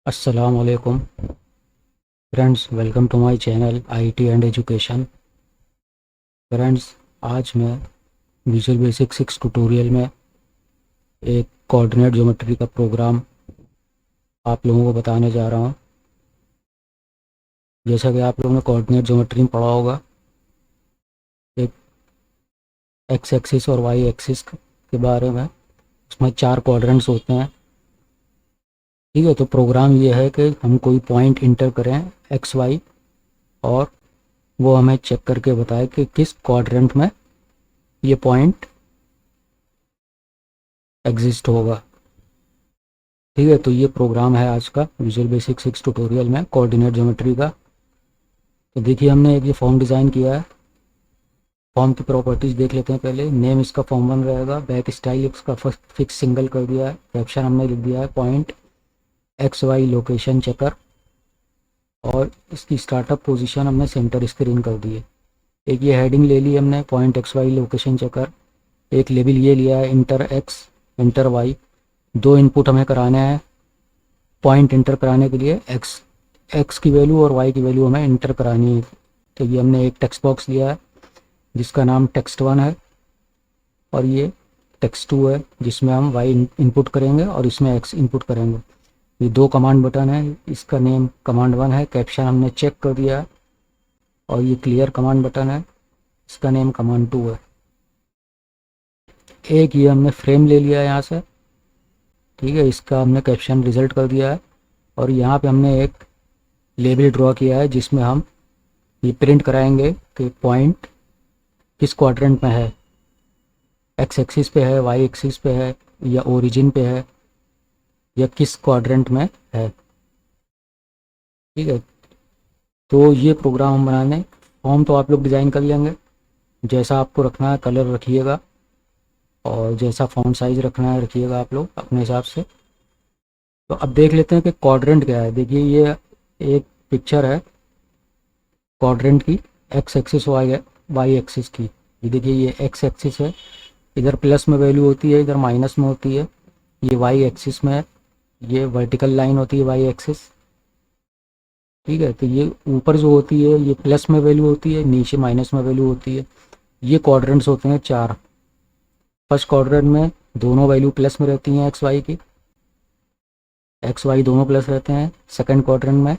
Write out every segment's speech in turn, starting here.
अस्सलाम वालेकुम friends, welcome to my channel IT and education. Friends, आज मैं विजुअल बेसिक 6 ट्यूटोरियल में एक कोऑर्डिनेट ज्योमेट्री का प्रोग्राम आप लोगों को बताने जा रहा हूं। जैसा कि आप लोगों ने कोऑर्डिनेट ज्योमेट्री में पढ़ा होगा, एक एक्स एक्सिस और वाई एक्सिस के बारे में। उसमें 4 क्वाड्रेंट्स होते हैं। ठीक है, तो प्रोग्राम ये है कि हम कोई पॉइंट इंटर करें एक्स वाई, और वो हमें चेक करके बताए कि किस क्वाड्रेंट में ये पॉइंट एग्जिस्ट होगा। ठीक है, तो ये प्रोग्राम है आज का विजुअल बेसिक 6 ट्यूटोरियल में कोऑर्डिनेट ज्योमेट्री का। तो देखिए, हमने एक ये फॉर्म डिज़ाइन किया है। फॉर्म की प्रॉपर्टीज़ देख लेते हैं पहले। नेम इसका फॉर्म 1 रहेगा। बैक स्टाइल इसका फर्स्ट फिक्स सिंगल कर दिया है। कैप्शन हमने लिख दिया है point X Y location checker, और इसकी स्टार्टअप पोजीशन हमने सेंटर स्क्रीन कर दी है। एक ये हेडिंग ले ली हमने, point X Y location checker. एक लेबल ये लिया है enter X enter Y. 2 input हमें कराने हैं पॉइंट इंटर कराने के लिए। एक्स एक्स की वैल्यू और वाई की वैल्यू हमें इंटर करानी है। तो ये हमने एक टेक्स्ट बॉक्स लिया है जिसका नाम टेक्स्ट 1 है, और ये टेक्स्ट 2 है जिसमें हम वाई इनपुट करेंगे और इसमें एक्स इनपुट करेंगे। ये 2 कमांड बटन है। इसका नेम कमांड 1 है, कैप्शन हमने चेक कर दिया है। और ये क्लियर कमांड बटन है, इसका नेम कमांड 2 है। एक ये हमने फ्रेम ले लिया है यहाँ से। ठीक है, इसका हमने कैप्शन रिजल्ट कर दिया है। और यहाँ पे हमने एक लेबल ड्रॉ किया है जिसमें हम ये प्रिंट कराएंगे कि पॉइंट किस क्वाड्रेंट में है। एक्स एक्सिस पे है, वाई एक्सिस पे है, या ओरिजिन पे है, या किस क्वाड्रेंट में है। ठीक है, तो ये प्रोग्राम हम बनाने। फॉर्म तो आप लोग डिज़ाइन कर लेंगे, जैसा आपको रखना है कलर रखिएगा, और जैसा फॉन्ट साइज़ रखना है रखिएगा आप लोग अपने हिसाब से। तो अब देख लेते हैं कि क्वाड्रेंट क्या है। देखिए, ये एक पिक्चर है क्वाड्रेंट की, एक्स एक्सिस वाई एक्सिस की। ये देखिए, ये एक्स एक्सिस है, इधर प्लस में वैल्यू होती है, इधर माइनस में होती है। ये वाई एक्सिस में है, ये वर्टिकल लाइन होती है वाई एक्सिस। ठीक है, तो ये ऊपर जो होती है ये प्लस में वैल्यू होती है, नीचे माइनस में वैल्यू होती है। ये क्वाड्रेंट्स होते हैं 4। फर्स्ट क्वाड्रेंट में दोनों वैल्यू प्लस में रहती हैं, एक्स वाई की, एक्स वाई दोनों प्लस रहते हैं। सेकंड क्वाड्रेंट में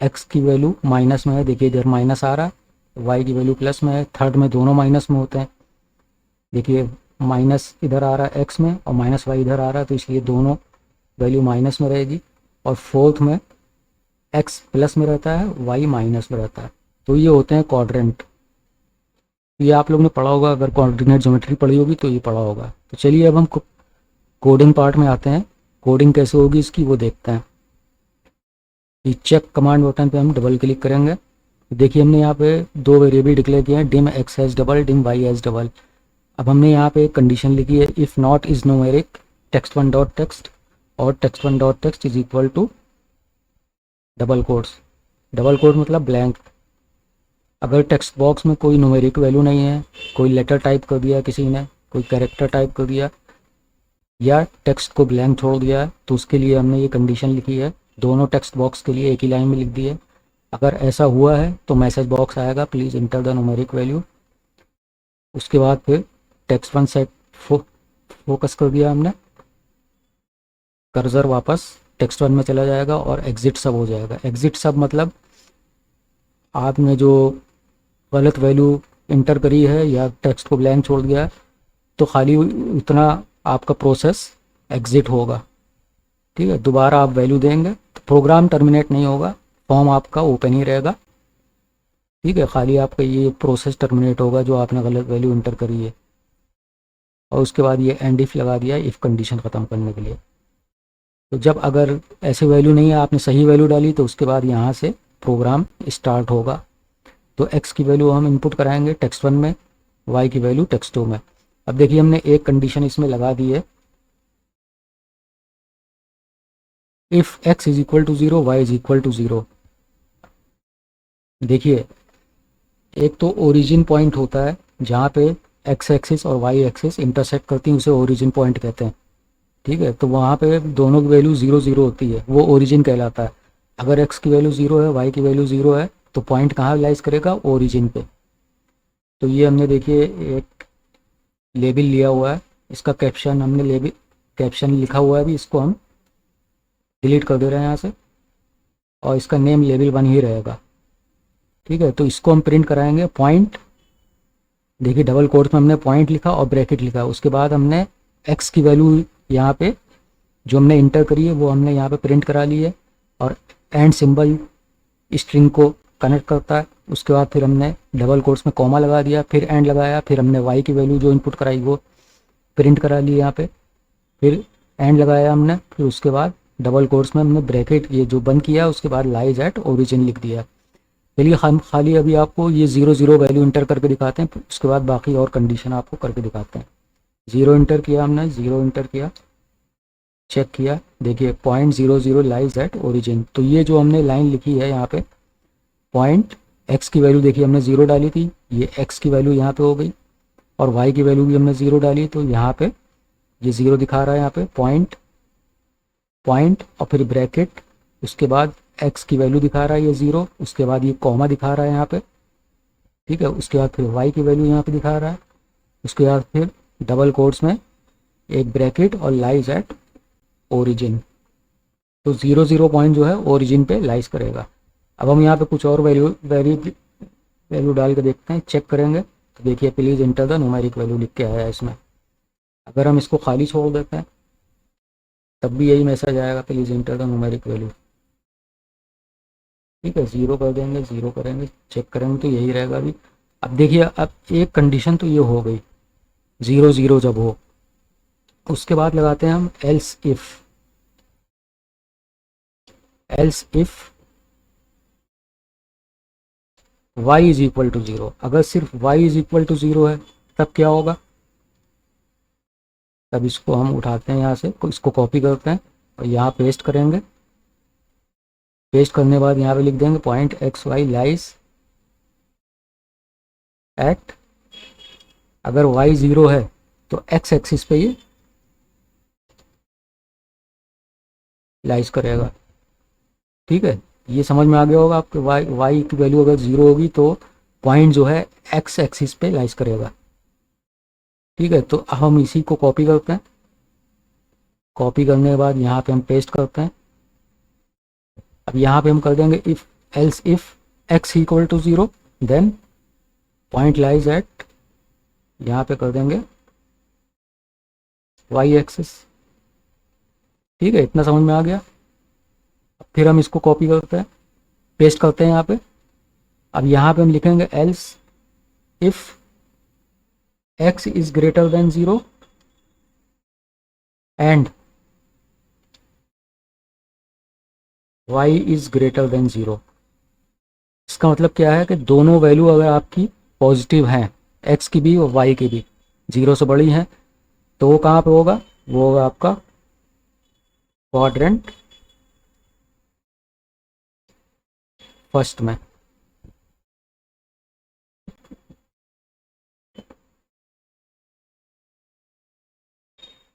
एक्स की वैल्यू माइनस में है, देखिए इधर माइनस आ रहा है, वाई की वैल्यू प्लस में है। थर्ड में दोनों माइनस में होते हैं, देखिए माइनस इधर आ रहा है एक्स में और माइनस वाई इधर आ रहा है, तो इसलिए दोनों वैल्यू माइनस में रहेगी। और फोर्थ में एक्स प्लस में रहता है, वाई माइनस में रहता है। तो ये होते हैं क्वाड्रेंट। ये आप लोग ने पढ़ा होगा, अगर कोऑर्डिनेट ज्योमेट्री पढ़ी होगी तो ये पढ़ा होगा। तो चलिए अब हम कोडिंग पार्ट में आते हैं। कोडिंग कैसे होगी इसकी वो देखते हैं। ये चेक कमांड बटन पे हम डबल क्लिक करेंगे। देखिए, हमने यहाँ पे 2 वेरिएबल डिक्लेयर किए हैं, dim x as double, dim y as double. अब हमने यहाँ पे एक कंडीशन लिखी है, if not is numeric text 1 dot text, और text 1 dot text is equal to double quotes. Double quote मतलब ब्लैंक। अगर टेक्स्ट बॉक्स में कोई न्यूमेरिक वैल्यू नहीं है, कोई लेटर टाइप कर दिया किसी ने, कोई कैरेक्टर टाइप कर दिया, या टेक्स्ट को ब्लैंक छोड़ दिया है, तो उसके लिए हमने ये कंडीशन लिखी है। दोनों टेक्स्ट बॉक्स के लिए एक ही लाइन में लिख दी है। अगर ऐसा हुआ है तो मैसेज बॉक्स आएगा, please enter the numeric value. उसके बाद फिर टेक्स्ट 1 सेट फोकस कर दिया हमने, कर्सर वापस टेक्स्ट 1 में चला जाएगा और एग्जिट सब हो जाएगा। एग्जिट सब मतलब आपने जो गलत वैल्यू इंटर करी है या टेक्स्ट को ब्लैंक छोड़ दिया है, तो खाली उतना आपका प्रोसेस एग्जिट होगा। ठीक है, दोबारा आप वैल्यू देंगे तो प्रोग्राम टर्मिनेट नहीं होगा, फॉर्म आपका ओपन ही रहेगा। ठीक है, खाली आपका ये प्रोसेस टर्मिनेट होगा जो आपने गलत वैल्यू इंटर करी है। और उसके बाद ये एंड इफ लगा दिया इफ़ कंडीशन ख़त्म करने के लिए। तो जब अगर ऐसे वैल्यू नहीं है, आपने सही वैल्यू डाली, तो उसके बाद यहाँ से प्रोग्राम स्टार्ट होगा। तो एक्स की वैल्यू हम इनपुट कराएंगे टेक्स्ट 1 में, वाई की वैल्यू टेक्स्ट 2 में। अब देखिए, हमने एक कंडीशन इसमें लगा दी है, if X is equal to 0, Y is equal to 0। देखिए, एक तो ओरिजिन पॉइंट होता है जहाँ पे एक्स एक्सिस और वाई एक्सिस इंटरसेक्ट करती हैं, उसे ओरिजिन पॉइंट कहते हैं। ठीक है, तो वहाँ पे दोनों की वैल्यू 0 0 होती है, वो ओरिजिन कहलाता है। अगर एक्स की वैल्यू 0 है, वाई की वैल्यू 0 है, तो पॉइंट कहाँ लाइज करेगा, ओरिजिन पे। तो ये हमने देखिए एक लेबल लिया हुआ है, इसका कैप्शन हमने लेबल कैप्शन लिखा हुआ है, अभी इसको हम डिलीट कर दे रहे हैं यहाँ से, और इसका नेम लेबल 1 ही रहेगा। ठीक है, तो इसको हम प्रिंट कराएंगे पॉइंट। देखिए डबल कोट्स में हमने पॉइंट लिखा और ब्रैकेट लिखा, उसके बाद हमने एक्स की वैल्यू यहाँ पे जो हमने इंटर करी है वो हमने यहाँ पे प्रिंट करा ली है, और एंड सिंबल स्ट्रिंग को कनेक्ट करता है। उसके बाद फिर हमने डबल कोट्स में कॉमा लगा दिया, फिर एंड लगाया, फिर हमने वाई की वैल्यू जो इनपुट कराई वो प्रिंट करा ली यहाँ पे, फिर एंड लगाया हमने, फिर उसके बाद डबल कोट्स में हमने ब्रैकेट ये जो बंद किया, उसके बाद लाइज एट ओरिजिन लिख दिया। चलिए हम खाली अभी आपको ये 0 0 वैल्यू इंटर करके दिखाते हैं, उसके बाद बाकी और कंडीशन आपको करके दिखाते हैं। 0 इंटर किया हमने, 0 इंटर किया, चेक किया, देखिए पॉइंट 0 0 लाइज एट ओरिजिन। तो ये जो हमने लाइन लिखी है यहाँ पे, पॉइंट एक्स की वैल्यू देखिए हमने 0 डाली थी, ये एक्स की वैल्यू यहाँ पे हो गई, और वाई की वैल्यू भी हमने 0 डाली, तो यहाँ पे ये 0 दिखा रहा है यहाँ पे पॉइंट, पॉइंट और फिर ब्रैकेट, उसके बाद एक्स की वैल्यू दिखा रहा है ये 0, उसके बाद ये कॉमा दिखा रहा है यहाँ पे। ठीक है, उसके बाद फिर वाई की वैल्यू यहाँ पे दिखा रहा है, उसके बाद फिर डबल कोट्स में एक ब्रैकेट और लाइज एट ओरिजिन। तो 0 0 पॉइंट जो है ओरिजिन पे लाइज करेगा। अब हम यहाँ पे कुछ और वैल्यू डाल के देखते हैं, चेक करेंगे। तो देखिए please enter the numeric value लिख के आया है इसमें। अगर हम इसको खाली छोड़ देते हैं तब भी यही मैसेज आएगा, please enter the numeric value. ठीक है, 0 कर देंगे, 0 करेंगे, चेक करेंगे तो यही रहेगा अभी। अब देखिए अब एक कंडीशन तो ये हो गई 0 0 जब हो, उसके बाद लगाते हैं हम else if y is equal to 0। अगर सिर्फ y इज इक्वल टू 0 है तब क्या होगा, तब इसको हम उठाते हैं यहाँ से, इसको कॉपी करते हैं और यहाँ पेस्ट करेंगे। पेस्ट करने के बाद यहाँ पे लिख देंगे point X Y lies at, अगर y 0 है तो x एक्सिस पे ये लाइज करेगा। ठीक है, ये समझ में आ गया होगा आपके, y की वैल्यू अगर 0 होगी तो पॉइंट जो है x एक्सिस पे लाइज करेगा। ठीक है, तो अब हम इसी को कॉपी करते हैं, कॉपी करने के बाद यहाँ पे हम पेस्ट करते हैं। अब यहाँ पे हम कर देंगे if else if x equal to 0 then point lies at, यहाँ पे कर देंगे y एक्सिस। ठीक है, इतना समझ में आ गया। फिर हम इसको कॉपी करते हैं, पेस्ट करते हैं यहाँ पे। अब यहाँ पे हम लिखेंगे else if x is greater than 0 and y is greater than 0। इसका मतलब क्या है कि दोनों वैल्यू अगर आपकी पॉजिटिव हैं, x की भी और y की भी 0 से बड़ी हैं, तो वो कहाँ पे होगा, वो होगा आपका क्वाड्रेंट फर्स्ट में।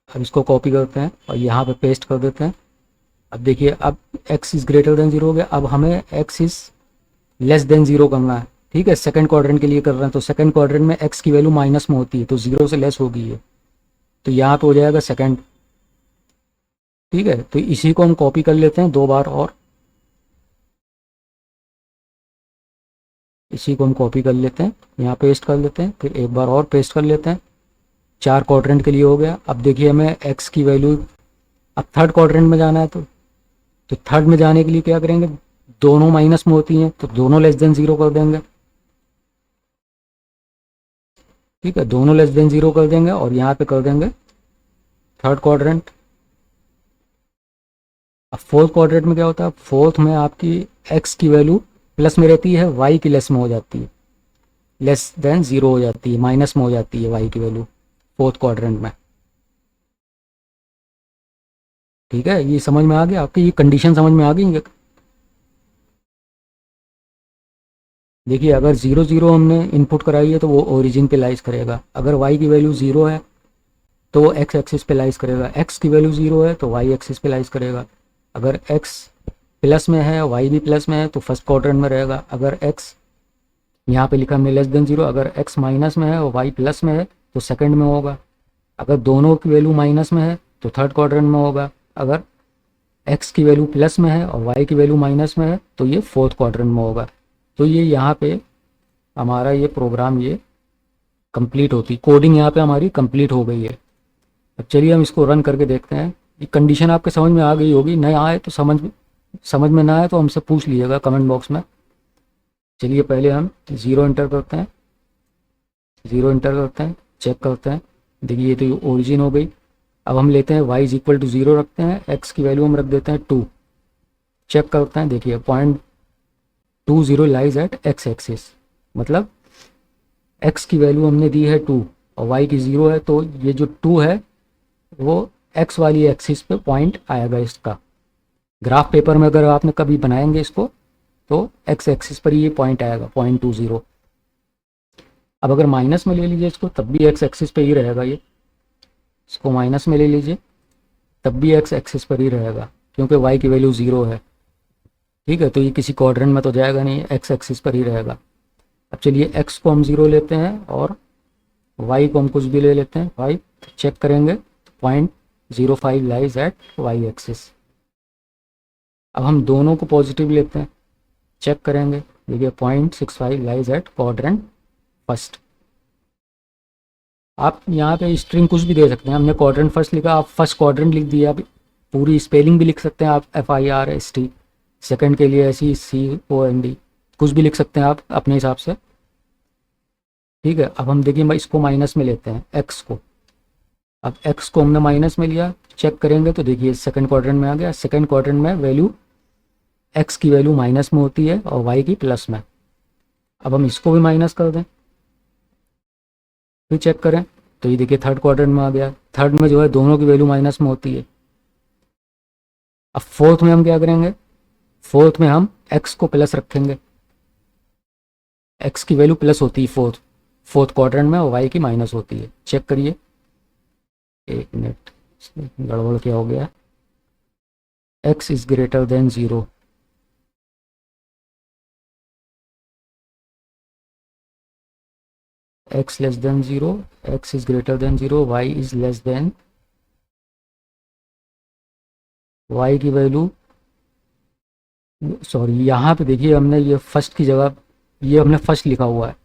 अब इसको कॉपी करते हैं और यहाँ पे पेस्ट कर देते हैं। अब देखिए अब x इज़ ग्रेटर देन 0 हो गया, अब हमें x इज़ लेस देन 0 करना है। ठीक है, सेकंड क्वाड्रेंट के लिए कर रहे हैं, तो सेकंड क्वाड्रेंट में x की वैल्यू माइनस में होती है, तो 0 से लेस होगी ये, तो यहाँ पे हो जाएगा सेकंड। ठीक है, तो इसी को हम कॉपी कर लेते हैं 2 बार, और इसी को हम कॉपी कर लेते हैं, यहाँ पेस्ट कर लेते हैं, फिर एक बार और पेस्ट कर लेते हैं। 4 क्वाड्रेंट के लिए हो गया। अब देखिए हमें x की वैल्यू, अब थर्ड क्वाड्रेंट में जाना है, तो थर्ड में जाने के लिए क्या करेंगे, दोनों माइनस में होती हैं, तो दोनों लेस देन 0 कर देंगे। ठीक है, दोनों लेस देन 0 कर देंगे और यहाँ पे कर देंगे थर्ड क्वाड्रेंट। अब फोर्थ क्वाड्रेंट में क्या होता है, फोर्थ में आपकी x की वैल्यू प्लस में रहती है, y की लेस में हो जाती है, लेस देन 0 हो जाती है, माइनस में हो जाती है y की वैल्यू फोर्थ क्वाड्रेंट में। ठीक है, ये समझ में आ गया आपकी, ये कंडीशन समझ में आ गई। देखिए अगर 0 0 हमने इनपुट कराई है तो वो ओरिजिन पे लाइज करेगा, अगर y की वैल्यू 0 है तो एक्स एक्सिस पे लाइज करेगा। एक्स की वैल्यू 0 है तो वाई एक्सिस पे लाइज करेगा। अगर एक्स प्लस में है, वाई भी प्लस में है तो फर्स्ट क्वाड्रेंट में रहेगा। अगर एक्स यहाँ पे लिखा हमने लेस देन 0, अगर एक्स माइनस में है और वाई प्लस में है तो सेकंड में होगा। अगर दोनों की वैल्यू माइनस में है तो थर्ड क्वाड्रेंट में होगा। अगर एक्स की वैल्यू प्लस में है और वाई की वैल्यू माइनस में है तो ये फोर्थ क्वाड्रेंट में होगा। तो ये यहाँ पे हमारा ये प्रोग्राम ये कंप्लीट होती, कोडिंग यहाँ पे हमारी कंप्लीट हो गई है। अब चलिए हम इसको रन करके देखते हैं। ये कंडीशन आपके समझ में आ गई होगी, नहीं आए तो समझ में ना आए तो हमसे पूछ लीजिएगा कमेंट बॉक्स में। चलिए पहले हम 0 इंटर करते हैं, 0 इंटर करते हैं, चेक करते हैं। देखिए ये तो ओरिजिन हो गई। अब हम लेते हैं y इज इक्वल टू 0 रखते हैं, x की वैल्यू हम रख देते हैं 2। चेक करते हैं, देखिए 0.20 लाइज एट x एक्सिस, मतलब x की वैल्यू हमने दी है 2 और y की 0 है, तो ये जो 2 है वो x वाली एक्सिस पे पॉइंट आएगा इसका। ग्राफ पेपर में अगर आपने कभी बनाएंगे इसको तो x एक्सिस पर ये पॉइंट आएगा 0.20। अब अगर माइनस में ले लीजिए इसको तब भी x एक्सिस पे ही रहेगा। ये इसको माइनस में ले लीजिए तब भी x एक्सिस पर ही रहेगा क्योंकि y की वैल्यू 0 है। ठीक है, तो ये किसी क्वाड्रेंट में तो जाएगा नहीं, x एक्सिस पर ही रहेगा। अब चलिए x को हम 0 लेते हैं और y को हम कुछ भी ले लेते हैं 5। चेक करेंगे 0.05 लाइज एट y एक्सिस। अब हम दोनों को पॉजिटिव लेते हैं, चेक करेंगे, देखिए 0.65 लाइज एट क्वाड्रेंट फर्स्ट। आप यहाँ पे स्ट्रिंग कुछ भी दे सकते हैं, हमने क्वाड्रेंट फर्स्ट लिखा, आप फर्स्ट क्वाड्रेंट लिख दिया। आप पूरी स्पेलिंग भी लिख सकते हैं आप FIRST। सेकंड के लिए SECOND, कुछ भी लिख सकते हैं आप अपने हिसाब से। ठीक है, अब हम देखिए इसको माइनस में लेते हैं x को। अब x को हमने माइनस में लिया, चेक करेंगे तो देखिए सेकंड क्वाड्रेंट में आ गया। सेकंड क्वाड्रेंट में वैल्यू x की वैल्यू माइनस में होती है और y की प्लस में। अब हम इसको भी माइनस कर दें, फिर चेक करें तो ये देखिए थर्ड क्वाड्रेंट में आ गया। थर्ड में जो है दोनों की वैल्यू माइनस में होती है। अब फोर्थ में हम क्या करेंगे, फोर्थ में हम x को प्लस रखेंगे। x की वैल्यू प्लस होती है फोर्थ क्वाड्रेंट में और y की माइनस होती है। चेक करिए, एक मिनट गड़बड़ क्या हो गया। x is greater than 0, x less than 0, x is greater than 0, y is less than, y की वैल्यू, सॉरी यहाँ पे देखिए हमने ये फर्स्ट की जगह ये हमने फर्स्ट लिखा हुआ है,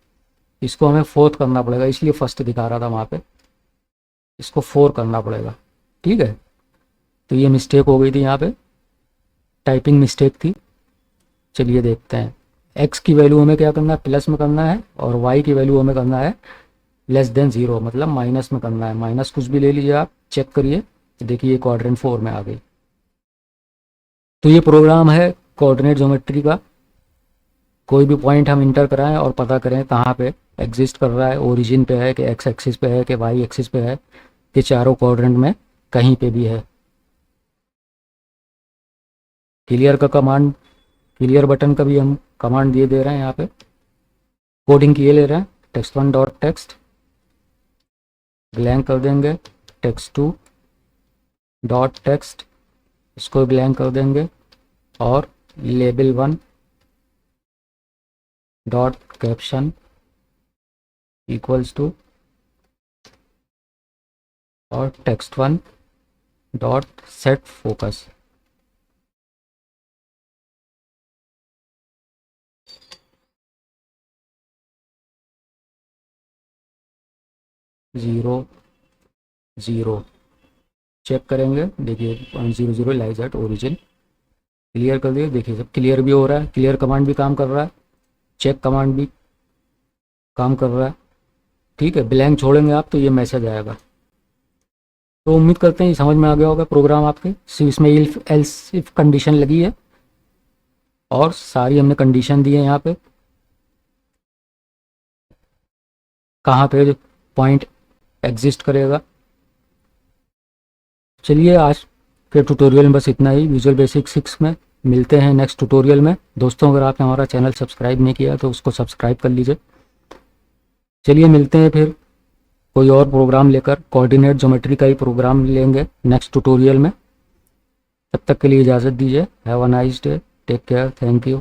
इसको हमें फोर्थ करना पड़ेगा, इसलिए फर्स्ट दिखा रहा था वहाँ पे, इसको 4 करना पड़ेगा। ठीक है, तो ये मिस्टेक हो गई थी, यहाँ पे टाइपिंग मिस्टेक थी। चलिए देखते हैं, x की वैल्यू हमें क्या करना है, प्लस में करना है, और y की वैल्यू हमें करना है लेस देन 0, मतलब माइनस में करना है। माइनस कुछ भी ले लीजिए आप, चेक करिए, देखिए क्वाड्रेंट 4 में आ गई। तो ये प्रोग्राम है कोऑर्डिनेट ज्योमेट्री का। कोई भी पॉइंट हम इंटर कराएं और पता करें कहाँ पे एग्जिस्ट कर रहा है, ओरिजिन पे है कि x एक्सिस पे है कि y एक्सिस पे है कि चारों क्वाड्रेंट में कहीं पे भी है। क्लियर का कमांड, क्लियर बटन का भी हम कमांड दे रहे हैं यहाँ पे। कोडिंग किए ले रहे हैं, text1 डॉट टेक्स्ट ब्लैंक कर देंगे, text2 डॉट टेक्स्ट इसको ब्लैंक कर देंगे, और label1 dot caption equals to और text1 dot set focus. Zero check करेंगे, देखिए 0.00 लाइज एट ओरिजिन। क्लियर कर दिए, देखिए सब क्लियर भी हो रहा है, क्लियर कमांड भी काम कर रहा है, चेक कमांड भी काम कर रहा है। ठीक है, ब्लैंक छोड़ेंगे आप तो ये मैसेज आएगा। तो उम्मीद करते हैं ये समझ में आ गया होगा प्रोग्राम आपके। इसमें एल्स इफ कंडीशन लगी है और सारी हमने कंडीशन दी है यहाँ पे, कहाँ पे पॉइंट एग्जिस्ट करेगा। चलिए आज के ट्यूटोरियल में बस इतना ही। विजुअल बेसिक 6 में मिलते हैं नेक्स्ट ट्यूटोरियल में। दोस्तों अगर आपने हमारा चैनल सब्सक्राइब नहीं किया तो उसको सब्सक्राइब कर लीजिए। चलिए मिलते हैं फिर कोई और प्रोग्राम लेकर कोऑर्डिनेट ज्योमेट्री का ही प्रोग्राम लेंगे नेक्स्ट ट्यूटोरियल में। तब तक के लिए इजाज़त दीजिए। Have a nice day, take care, thank you.